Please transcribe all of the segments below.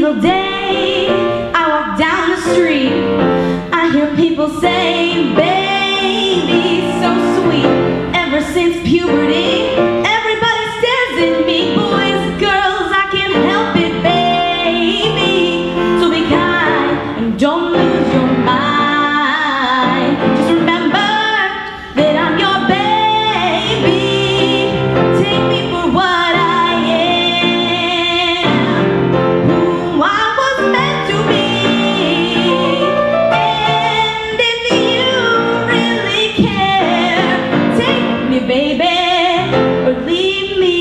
single day I walk down the street, I hear people say, baby, so sweet. Ever since puberty, everybody stares at me. Boys, girls, I can't help it, baby. So be kind and don't lose your mind. Just remember that I'm your baby. Take me for what I am, who I was meant to be. And if you really care, take me, baby, or leave me.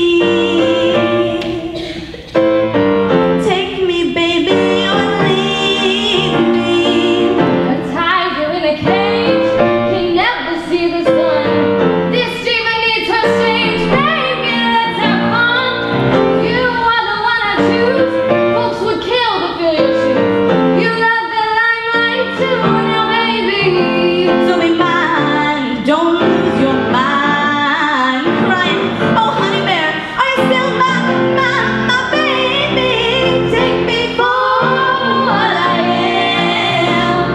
Take me, baby, or leave me. A tiger in a cage can never see the sun. This demon needs her stage. Baby, let's have fun. You are the one I choose. Folks would kill to fill your shoes. You love the limelight too, now baby. So be mine, don't lose your mind. Crying, oh honey bear, are you still my baby? Take me for what I am,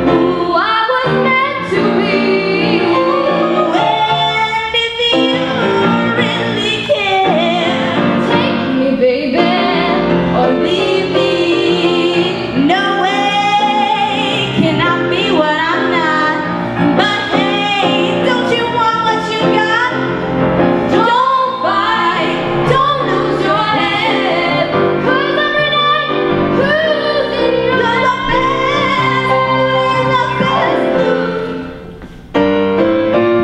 Who I was meant to be. and if you really care, Take me, baby, or leave me. no way can I be what I'm not. But hey, don't you want what you got? Don't fight, don't lose your head. 'Cause every night, who's in your You're the best, the best.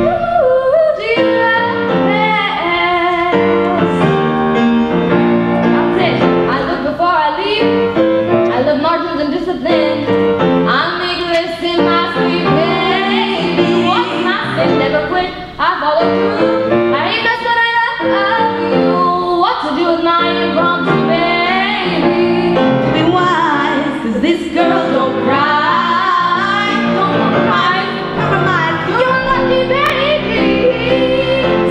Who do you love best? That's it. I look before I leave. I love margins and discipline. I'm rigorous in my sleep, baby. What's my sin? Never quit. I follow through. I ain't best, but I love you. What to do with my impromptu, baby? Be wise, 'cause this girl don't cry. Don't compromise. Compromise. You're a lucky baby.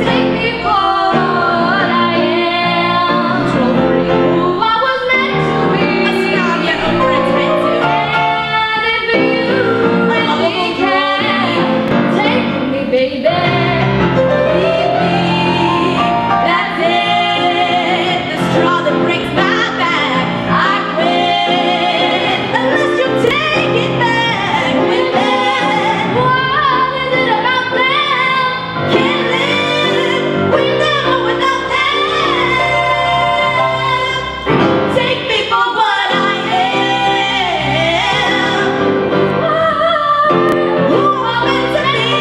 Take me for what I am. Control freak. Who I was meant to be. A snob yet overattentive. And if you really can, take me, baby. Leave me. That's it. The straw that breaks my back. I quit unless you take it back with that. What is it about them? Can't live with them or without them. Take me for what I am, who I'm meant to be.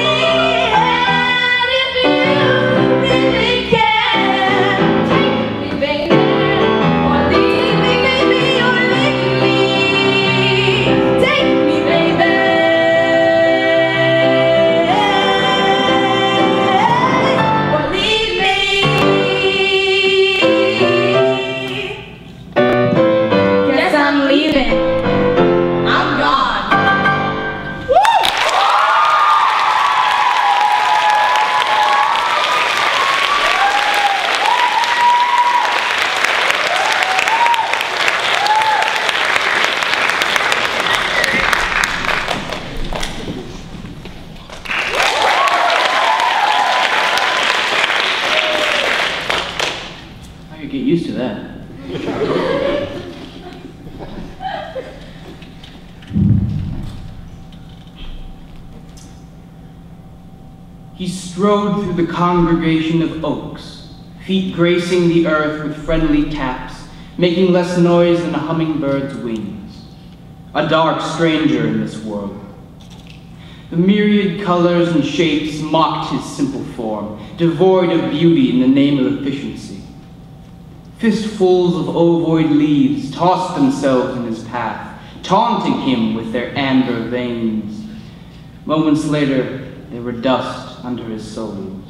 And if you really care, Take me, baby, or leave me. baby, or leave me. Take me, baby, or leave me. Guess I'm leaving. I'm gone. Woo! I could get used to that. He strode through the congregation of oaks, feet gracing the earth with friendly taps, making less noise than a hummingbird's wings. A dark stranger in this world. The myriad colors and shapes mocked his simple form, devoid of beauty in the name of efficiency. Fistfuls of ovoid leaves tossed themselves in his path, taunting him with their amber veins. Moments later, they were dust under his soles.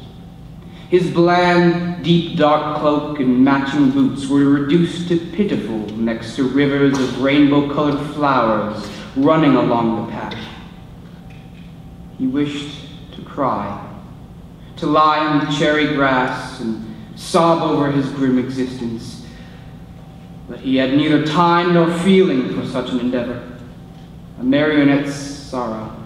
His bland, deep dark cloak and matching boots were reduced to pitiful next to rivers of rainbow-colored flowers running along the path. He wished to cry, to lie on the cherry grass and sob over his grim existence. But he had neither time nor feeling for such an endeavor. A marionette's sorrow.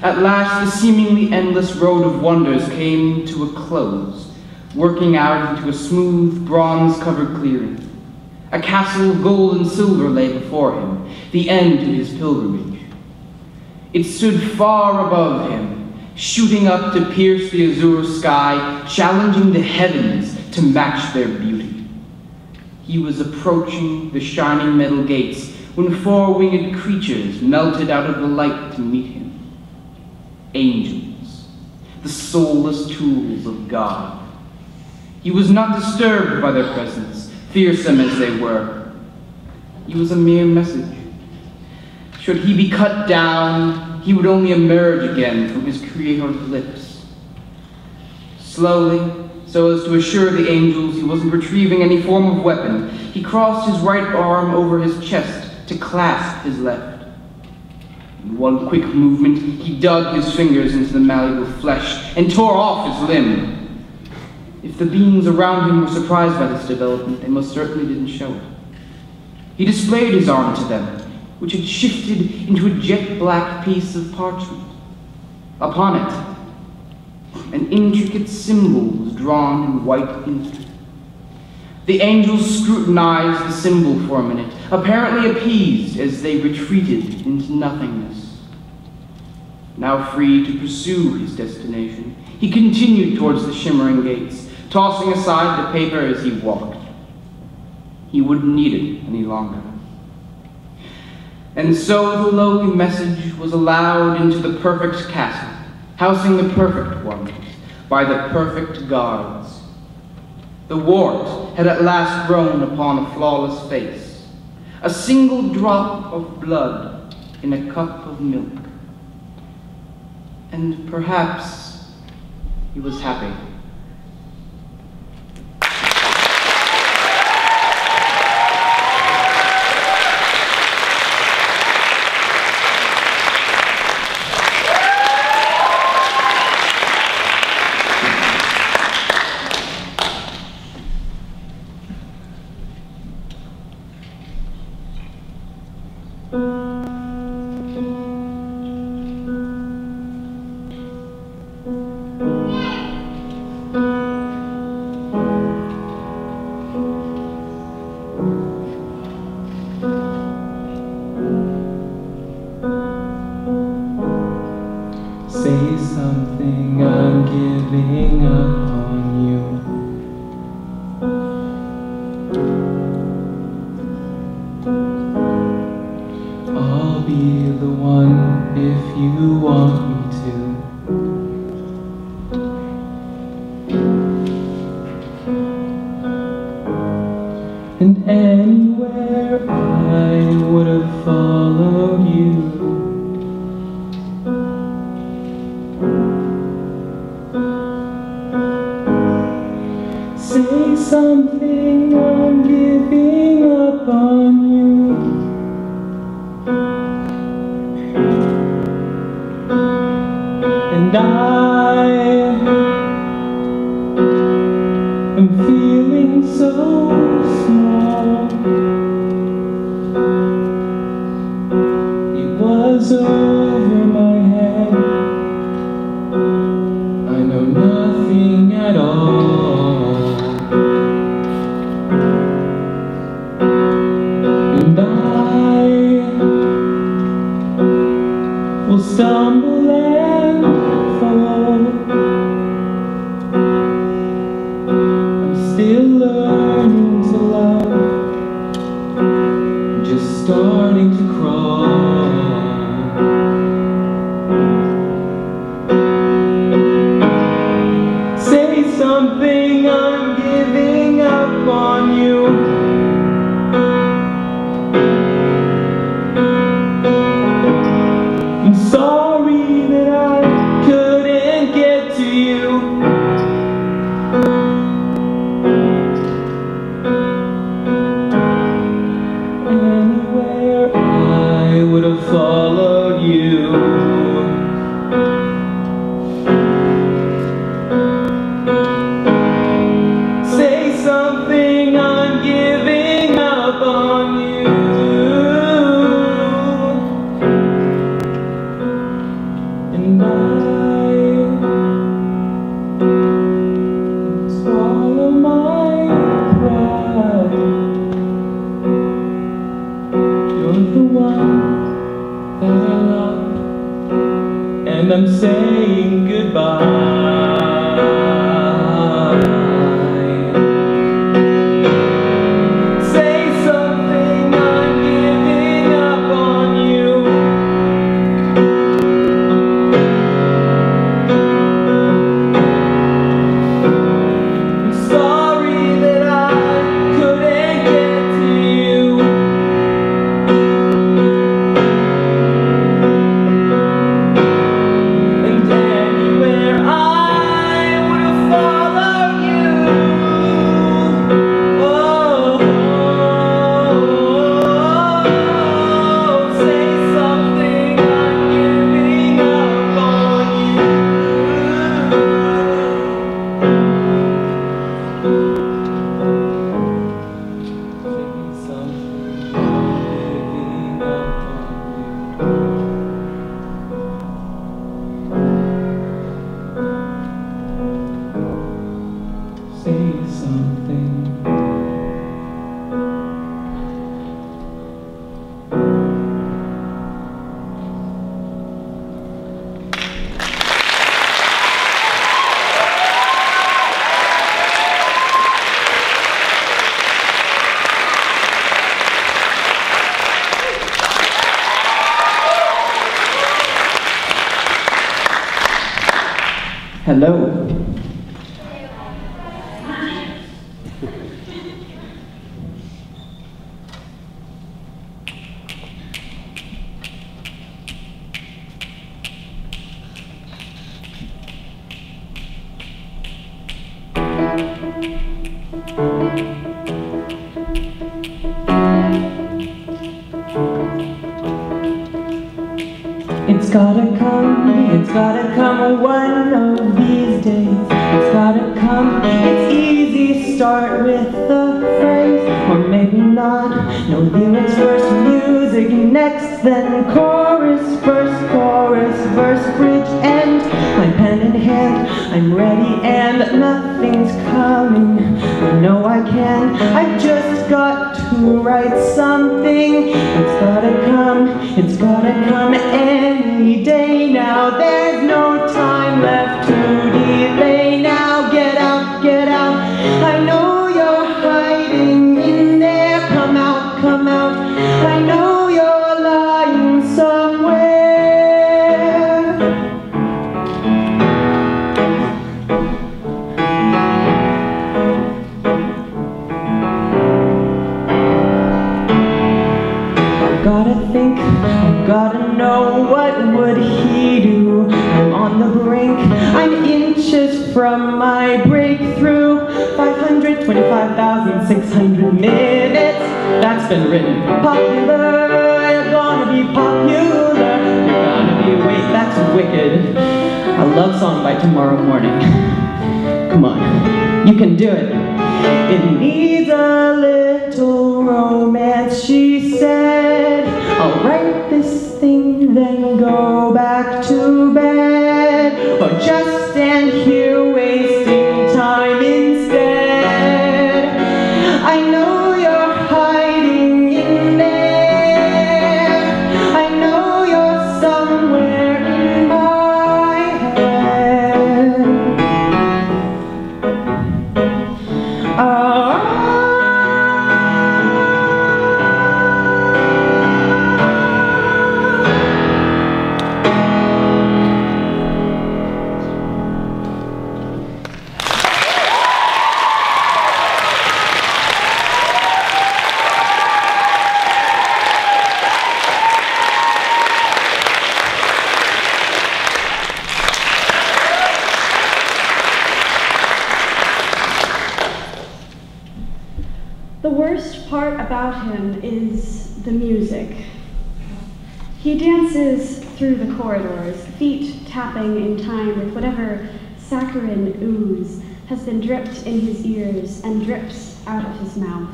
At last, the seemingly endless road of wonders came to a close, working out into a smooth, bronze-covered clearing. A castle of gold and silver lay before him, the end to his pilgrimage. It stood far above him, shooting up to pierce the azure sky, challenging the heavens to match their beauty. He was approaching the shining metal gates when four winged creatures melted out of the light to meet him. Angels, the soulless tools of God. He was not disturbed by their presence, fearsome as they were. He was a mere message. Should he be cut down, he would only emerge again from his Creator's lips. Slowly, so as to assure the angels he wasn't retrieving any form of weapon, he crossed his right arm over his chest to clasp his left. In one quick movement, he dug his fingers into the malleable flesh and tore off his limb. If the beings around him were surprised by this development, they most certainly didn't show it. He displayed his arm to them, which had shifted into a jet-black piece of parchment. Upon it, an intricate symbol was drawn in white ink. The angels scrutinized the symbol for a minute, apparently appeased as they retreated into nothingness. Now free to pursue his destination, he continued towards the shimmering gates, tossing aside the paper as he walked. He wouldn't need it any longer. And so the lowly message was allowed into the perfect castle, housing the perfect ones, by the perfect guards. The wart had at last grown upon a flawless face, a single drop of blood in a cup of milk. And perhaps he was happy. Say something, I'm giving up on you. I'll be the one if you want me to. And anywhere I would have followed you. Say something, I'm giving up on you. And I am feeling so small. It was over my head. I know nothing at all. And I will stumble and fall. I'm still learning to love, just starting to crawl. Say something, I'm giving up on you. I'm sorry that I couldn't get to you. Anywhere I would have thought of the ones that I love, and I'm saying goodbye. Say something, I'm giving up on you. I'm sorry that I couldn't get to you. And anywhere I would have followed you. Oh, say something, I'm giving up on you. Say something. Hello. It's gotta come one of these days. It's gotta come, it's easy, start with the phrase, or maybe not. No lyrics first, music next, then chorus, verse, bridge, end. My pen in hand, I'm ready and nothing's coming. I know I can, I've just got to write something. It's gotta come any day now. There's no time left to delay now. Get out, I know you're hiding in there. Come out, I know you're lying somewhere. I've gotta think, I've gotta know, what would he do? I'm on the brink, I'm inches from my breakthrough. 525,600 minutes, that's been written. Popular, you're gonna be popular. You're gonna be, wait, that's wicked. A love song by tomorrow morning. Come on, you can do it. It needs a little romance, she said. I'll write this thing, then go back to bed, or just stand here wasting time instead. I know you're hiding in there. I know you're somewhere in my head. The worst part about him is the music. He dances through the corridors, feet tapping in time with whatever saccharine ooze has been dripped in his ears and drips out of his mouth.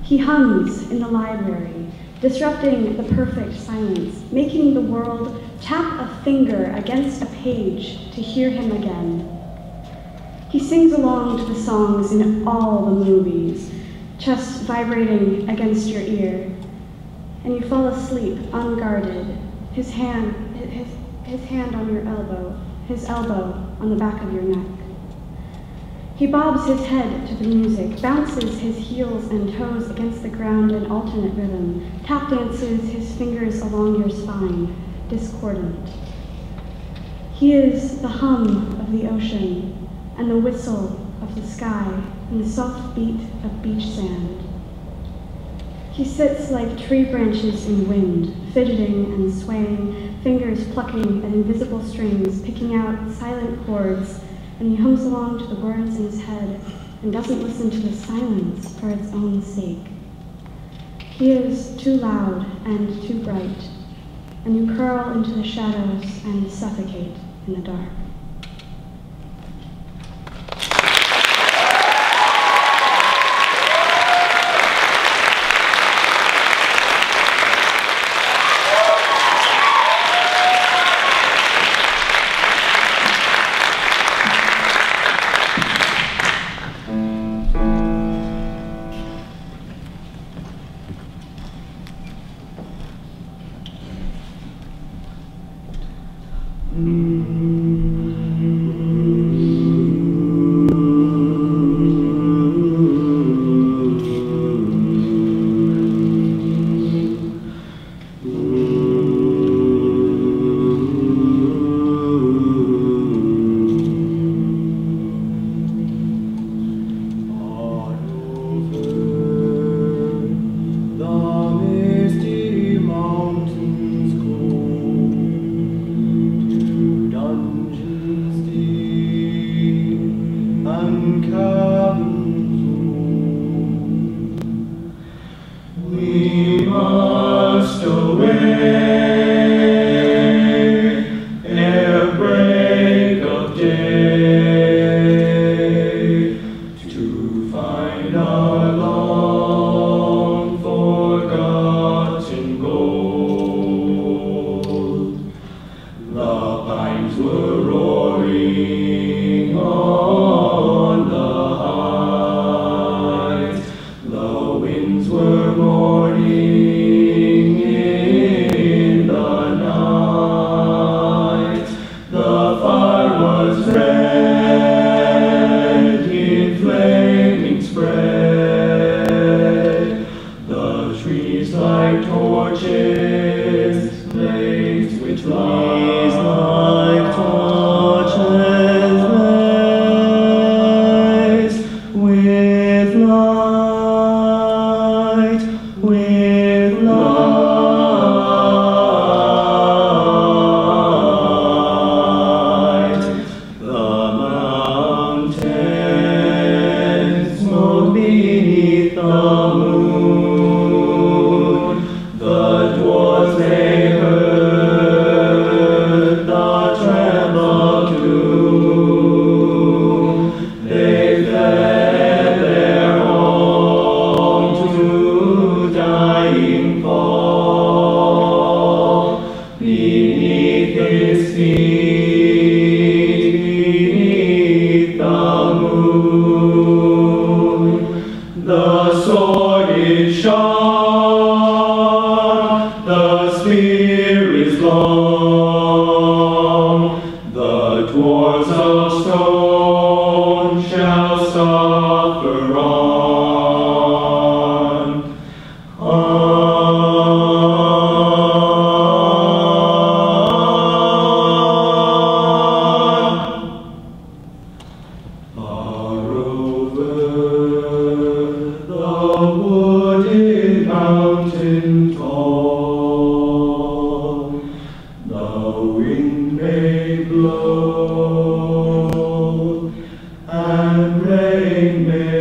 He hums in the library, disrupting the perfect silence, making the world tap a finger against a page to hear him again. He sings along to the songs in all the movies, chest vibrating against your ear. and you fall asleep unguarded, his hand on your elbow, his elbow on the back of your neck. He bobs his head to the music, bounces his heels and toes against the ground in alternate rhythm, tap dances his fingers along your spine, discordant. He is the hum of the ocean and the whistle of the sky and the soft beat of beach sand. He sits like tree branches in wind, fidgeting and swaying, fingers plucking at invisible strings, picking out silent chords, and he hums along to the words in his head and doesn't listen to the silence for its own sake. He is too loud and too bright, and you curl into the shadows and suffocate in the dark. And rain may